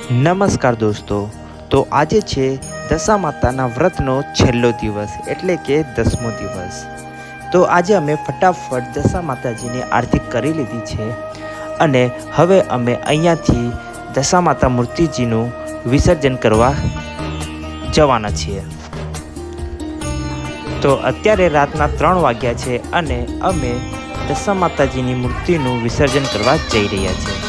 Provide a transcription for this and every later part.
નમસ્કાર દોસ્તો, તો આજે છે દશા માતાના વ્રતનો છેલ્લો દિવસ એટલે કે 10મો દિવસ। તો આજે અમે ફટાફટ દશા માતાજીની આરતી કરી લીધી છે અને હવે અમે અહીંયાથી દશા માતા મૂર્તિજીનું વિસર્જન કરવા જવાના છીએ। તો અત્યારે રાતના 3 વાગ્યા છે અને અમે દશા માતાજીની મૂર્તિનું વિસર્જન કરવા જઈ રહ્યા છીએ।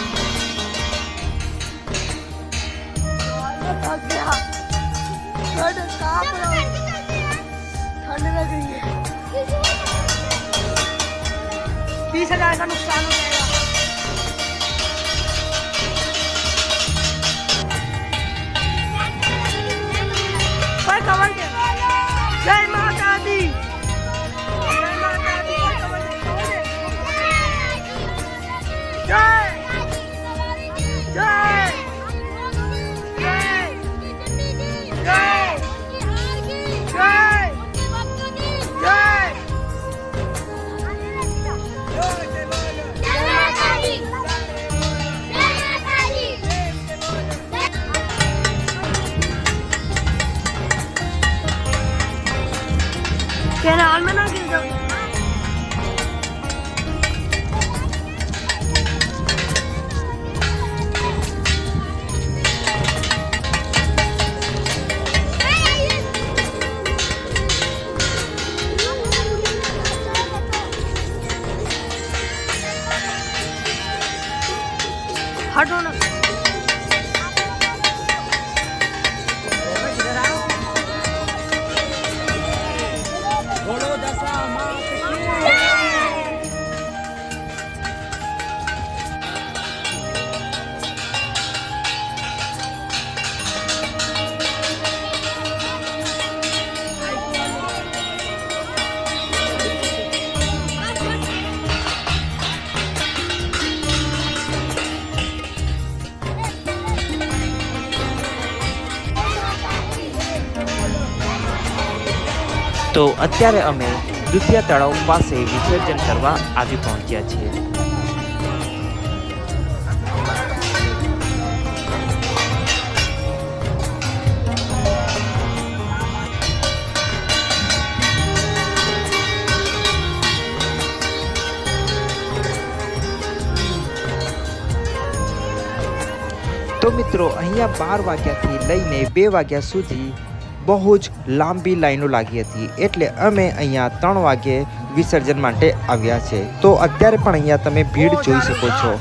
ठंड लग रही है। 20,000 का नुकसान हो जाएगा। पर कवर के जय माता दी, जय माता दी, कवर दे, जय जय कैनाल में ना गिर जाओ। हटो ना। તો અત્યારે અમે દુધિયા તળાવ પાસે વિસર્જન કરવા આવી પહોંચ્યા છીએ। તો મિત્રો અહીંયા 12 વાગ્યાથી લઈને 2 વાગ્યા સુધી બહુ જ લાંબી લાઈનો લાગી હતી, એટલે અમે અહીંયા 3 વાગે વિસર્જન માટે આવ્યા છે। તો અત્યારે પણ અહીંયા તમે ભીડ જોઈ શકો છો।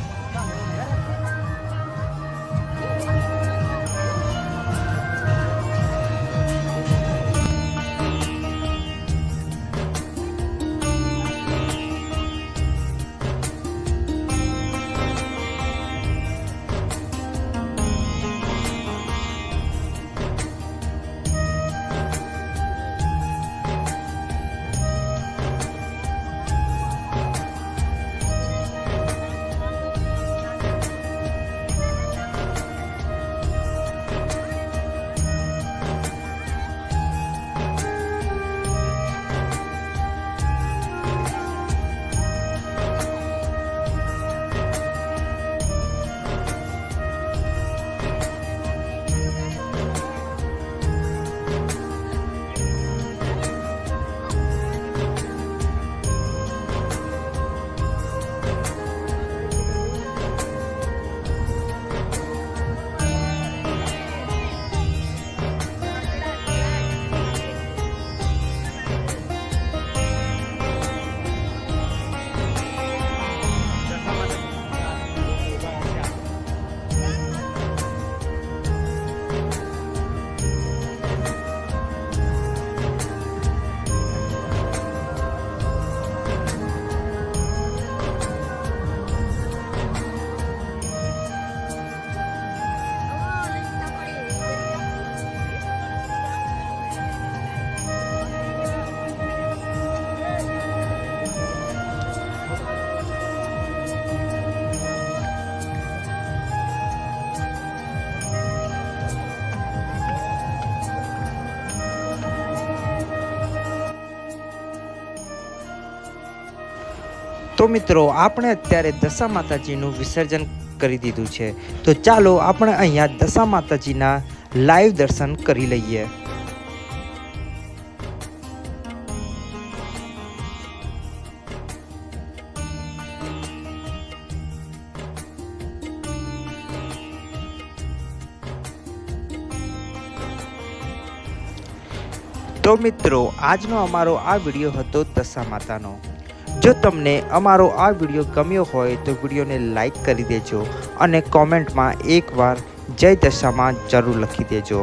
તો મિત્રો આપણે અત્યારે દશા માતાજીનું વિસર્જન કરી દીધું છે। તો ચાલો આપણે અહીંયા દશા માતાજીના લાઈવ દર્શન કરી લઈએ। તો મિત્રો આજનો અમારો આ વિડીયો હતો દશા માતાનો। જો તમને અમારો આ વિડીયો ગમ્યો હોય તો વિડીયોને લાઈક કરી દેજો અને કોમેન્ટમાં એકવાર જય દશામાં જરૂર લખી દેજો।